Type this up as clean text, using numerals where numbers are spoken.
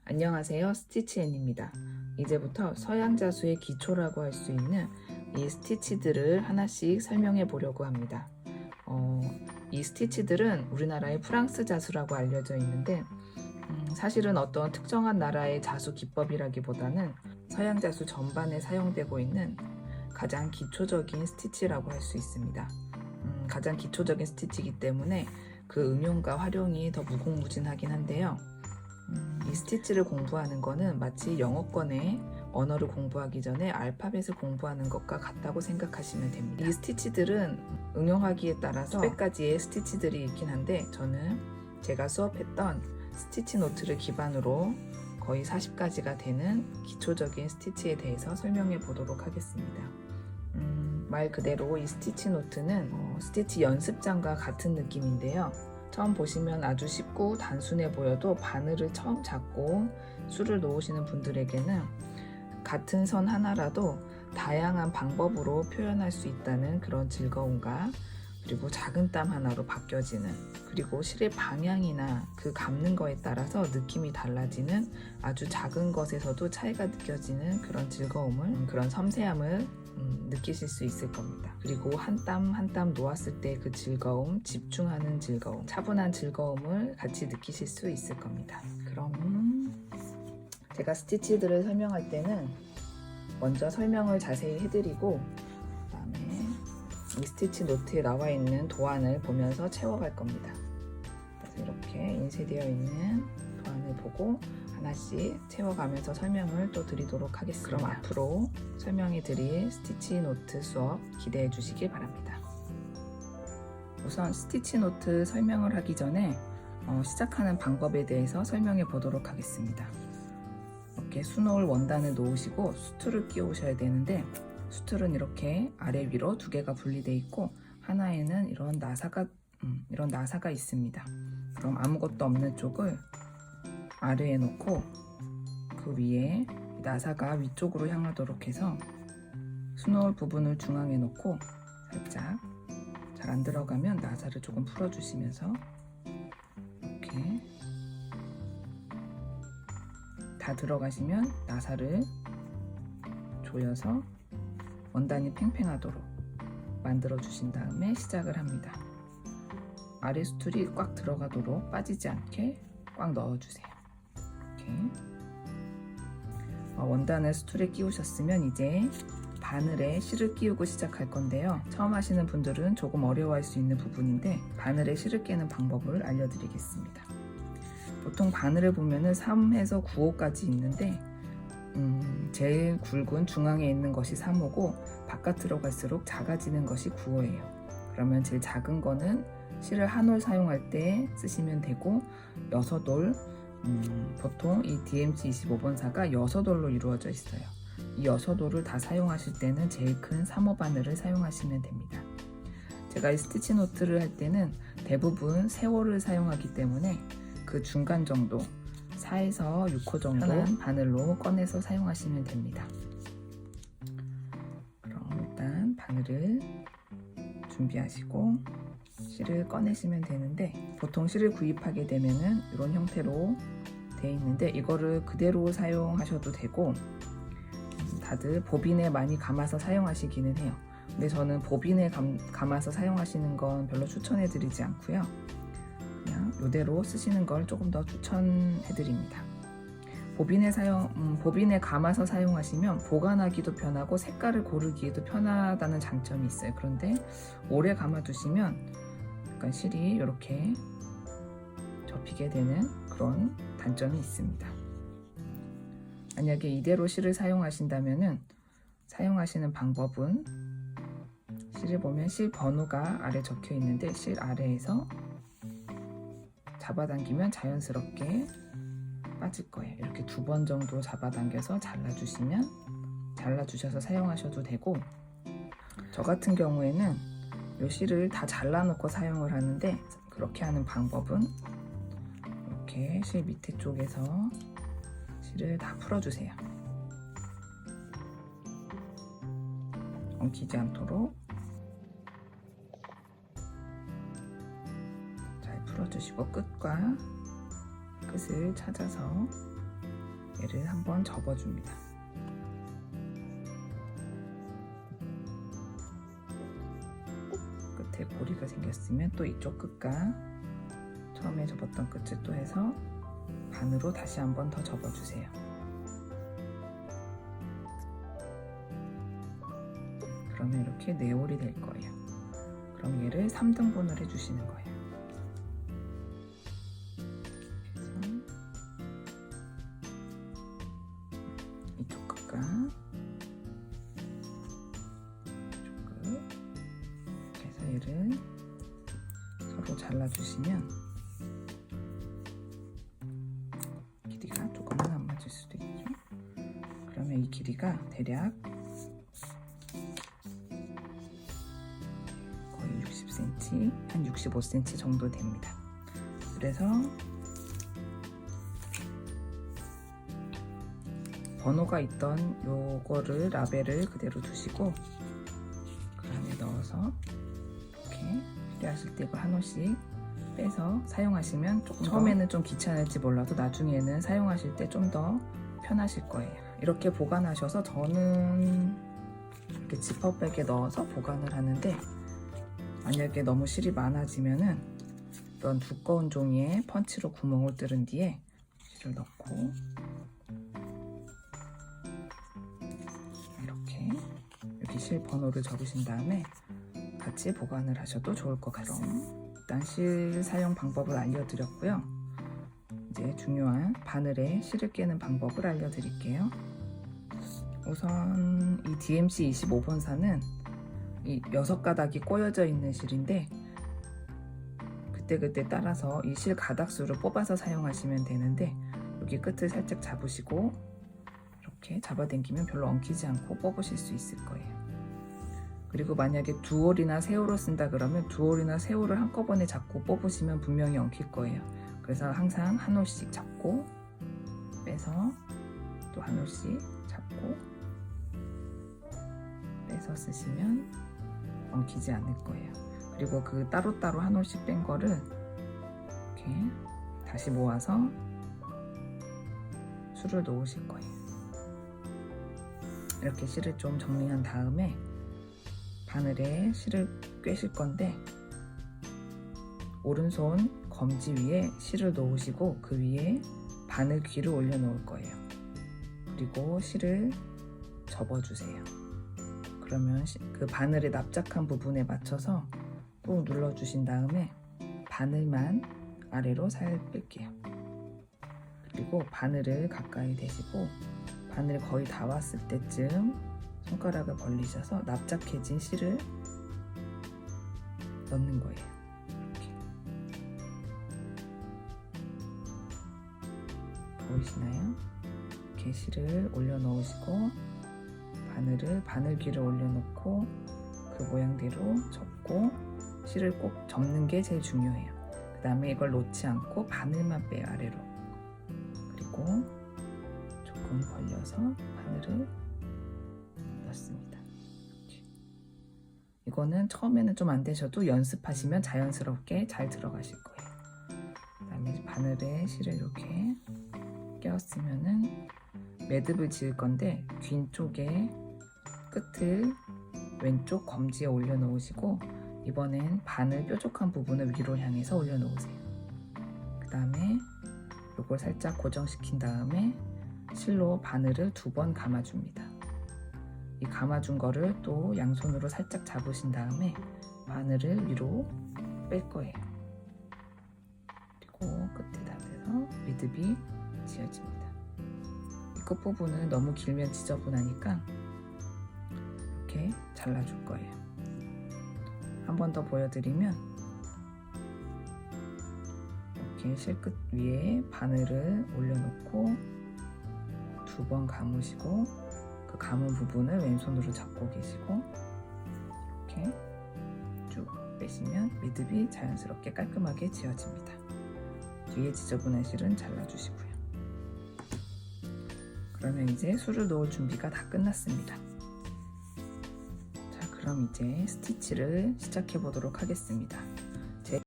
안녕하세요, 스티치앤입니다. 이제부터 서양자수의 기초라고 할 수 있는 이 스티치들을 하나씩 설명해 보려고 합니다. 이 스티치들은 우리나라의 프랑스 자수라고 알려져 있는데 사실은 어떤 특정한 나라의 자수 기법이라기보다는 서양 자수 전반에 사용되고 있는 가장 기초적인 스티치라고 할 수 있습니다. 가장 기초적인 스티치이기 때문에 그 응용과 활용이 더 무궁무진하긴 한데요. 이 스티치를 공부하는 거는 마치 영어권의 언어를 공부하기 전에 알파벳을 공부하는 것과 같다고 생각하시면 됩니다. 이 스티치들은 응용하기에 따라서 수백 가지의 스티치들이 있긴 한데 저는 제가 수업했던 스티치 노트를 기반으로 거의 40가지가 되는 기초적인 스티치에 대해서 설명해 보도록 하겠습니다. 말 그대로 이 스티치 노트는 스티치 연습장과 같은 느낌인데요. 처음 보시면 아주 쉽고 단순해 보여도 바늘을 처음 잡고 술을 놓으시는 분들에게는 같은 선 하나라도 다양한 방법으로 표현할 수 있다는 그런 즐거움과 그리고 작은 땀 하나로 바뀌어지는, 그리고 실의 방향이나 그 감는 거에 따라서 느낌이 달라지는 아주 작은 것에서도 차이가 느껴지는 그런 즐거움을, 그런 섬세함을 느끼실 수 있을 겁니다. 그리고 한 땀 한 땀 놓았을 때 그 즐거움, 집중하는 즐거움, 차분한 즐거움을 같이 느끼실 수 있을 겁니다. 그럼 제가 스티치들을 설명할 때는 먼저 설명을 자세히 해드리고 그다음에 이 스티치 노트에 나와 있는 도안을 보면서 채워갈 겁니다. 그래서 이렇게 인쇄되어 있는 도안을 보고 하나씩 채워가면서 설명을 또 드리도록 하겠습니다. 그럼 앞으로 설명해 드릴 스티치 노트 수업 기대해 주시길 바랍니다. 우선 스티치 노트 설명을 하기 전에 시작하는 방법에 대해서 설명해 보도록 하겠습니다. 이렇게 수놓을 원단을 놓으시고 수틀을 끼우셔야 되는데, 수틀은 이렇게 아래 위로 두 개가 분리되어 있고 하나에는 이런 나사가 있습니다. 그럼 아무것도 없는 쪽을 아래에 놓고 그 위에 나사가 위쪽으로 향하도록 해서 수놓을 부분을 중앙에 놓고 살짝 잘 안 들어가면 나사를 조금 풀어주시면서 이렇게 다 들어가시면 나사를 조여서 원단이 팽팽하도록 만들어 주신 다음에 시작을 합니다. 아래 수틀이 꽉 들어가도록 빠지지 않게 꽉 넣어주세요. 이렇게 원단을 수틀에 끼우셨으면 이제 바늘에 실을 끼우고 시작할 건데요. 처음 하시는 분들은 조금 어려워할 수 있는 부분인데 바늘에 실을 끼는 방법을 알려드리겠습니다. 보통 바늘을 보면은 3에서 9호까지 있는데 제일 굵은 중앙에 있는 것이 3호고 바깥으로 갈수록 작아지는 것이 9호예요. 그러면 제일 작은 거는 실을 한 올 사용할 때 쓰시면 되고 6올, 보통 이 DMC 25번사가 6올로 이루어져 있어요. 이 6올을 다 사용하실 때는 제일 큰 3호 바늘을 사용하시면 됩니다. 제가 이 스티치 노트를 할 때는 대부분 3호를 사용하기 때문에 그 중간 정도 4에서 6호 정도 바늘로 꺼내서 사용하시면 됩니다. 그럼 일단 바늘을 준비하시고 실을 꺼내시면 되는데, 보통 실을 구입하게 되면은 이런 형태로 되어 있는데 이거를 그대로 사용하셔도 되고 다들 보빈에 많이 감아서 사용하시기는 해요. 근데 저는 보빈에 감아서 사용하시는 건 별로 추천해 드리지 않고요. 그냥 이대로 쓰시는 걸 조금 더 추천해 드립니다. 보빈에 감아서 사용하시면 보관하기도 편하고 색깔을 고르기에도 편하다는 장점이 있어요. 그런데 오래 감아 두시면 약간 실이 이렇게 접히게 되는 그런 단점이 있습니다. 만약에 이대로 실을 사용하신다면은 사용하시는 방법은, 실을 보면 실 번호가 아래 적혀 있는데 실 아래에서 잡아당기면 자연스럽게 빠질 거예요. 이렇게 2번 정도 잡아당겨서 잘라주셔서 사용하셔도 되고, 저 같은 경우에는 이 실을 다 잘라놓고 사용을 하는데, 그렇게 하는 방법은 이렇게 실 밑에 쪽에서 실을 다 풀어주세요. 엉키지 않도록 잘 풀어주시고 끝과 끝을 찾아서 얘를 한번 접어줍니다. 끝에 고리가 생겼으면 또 이쪽 끝과 처음에 접었던 끝을 또 해서 반으로 다시 한번 더 접어주세요. 그러면 이렇게 4올이 될 거예요. 그럼 얘를 3등분을 해주시는 거예요. 이쪽 끝과 이쪽 끝 그래서 얘를 서로 잘라주시면 길이가 조금은 안 맞을 수도 있죠. 그러면 이 길이가 대략 거의 60cm, 한 65cm 정도 됩니다. 그래서 번호가 있던 요거를 라벨을 그대로 두시고 그 안에 넣어서 이렇게 필요하실 때 이거 한 올씩 빼서 사용하시면 조금 처음에는 좀 귀찮을지 몰라도 나중에는 사용하실 때 좀 더 편하실 거예요. 이렇게 보관하셔서 저는 이렇게 지퍼백에 넣어서 보관을 하는데 만약에 너무 실이 많아지면은 이런 두꺼운 종이에 펀치로 구멍을 뚫은 뒤에 실을 넣고 이렇게 여기 실 번호를 적으신 다음에 같이 보관을 하셔도 좋을 것 같습니다. 일단 실 사용 방법을 알려드렸고요. 이제 중요한 바늘에 실을 깨는 방법을 알려드릴게요. 우선 이 DMC 25번사는 이 6가닥이 꼬여져 있는 실인데 그때 따라서 이 실 가닥수를 뽑아서 사용하시면 되는데 여기 끝을 살짝 잡으시고 이렇게 잡아당기면 별로 엉키지 않고 뽑으실 수 있을 거예요. 그리고 만약에 2올이나 3올을 쓴다 그러면 2올이나 3올을 한꺼번에 잡고 뽑으시면 분명히 엉킬 거예요. 그래서 항상 한 올씩 잡고 빼서 또 한 올씩 잡고 빼서 쓰시면 엉키지 않을 거예요. 그리고 그 따로따로 한 올씩 뺀 거를 이렇게 다시 모아서 술을 놓으실 거예요. 이렇게 실을 좀 정리한 다음에 바늘에 실을 꿰실 건데 오른손 검지 위에 실을 놓으시고 그 위에 바늘 귀를 올려 놓을 거예요. 그리고 실을 접어주세요. 그러면 그 바늘의 납작한 부분에 맞춰서 꾹 눌러주신 다음에 바늘만 아래로 살짝 뺄게요. 그리고 바늘을 가까이 대시고 바늘이 거의 다 왔을 때쯤 손가락을 벌리셔서 납작해진 실을 넣는 거예요. 이렇게. 보이시나요? 이렇게 실을 올려 놓으시고 바늘 귀를 올려 놓고 그 모양대로 접고 실을 꼭 접는 게 제일 중요해요. 그 다음에 이걸 놓지 않고 바늘만 빼요, 아래로. 그리고 조금 벌려서 바늘을 넣습니다. 이거는 처음에는 좀 안 되셔도 연습하시면 자연스럽게 잘 들어가실 거예요. 그 다음에 바늘에 실을 이렇게 껴쓰면은 매듭을 지을 건데 균 쪽에 끝을 왼쪽 검지에 올려 놓으시고 이번엔 바늘 뾰족한 부분을 위로 향해서 올려 놓으세요. 그 다음에 이걸 살짝 고정시킨 다음에 실로 바늘을 2번 감아줍니다. 이 감아준 거를 또 양손으로 살짝 잡으신 다음에 바늘을 위로 뺄 거예요. 그리고 끝에다 대서 매듭이 지어집니다. 이 끝부분은 너무 길면 지저분하니까 이렇게 잘라줄 거예요. 한 번 더 보여드리면 이렇게 실끝 위에 바늘을 올려놓고 2번 감으시고 그 감은 부분을 왼손으로 잡고 계시고 이렇게 쭉 빼시면 매듭이 자연스럽게 깔끔하게 지어집니다. 뒤에 지저분한 실은 잘라주시고요. 그러면 이제 술을 놓을 준비가 다 끝났습니다. 자, 그럼 이제 스티치를 시작해 보도록 하겠습니다.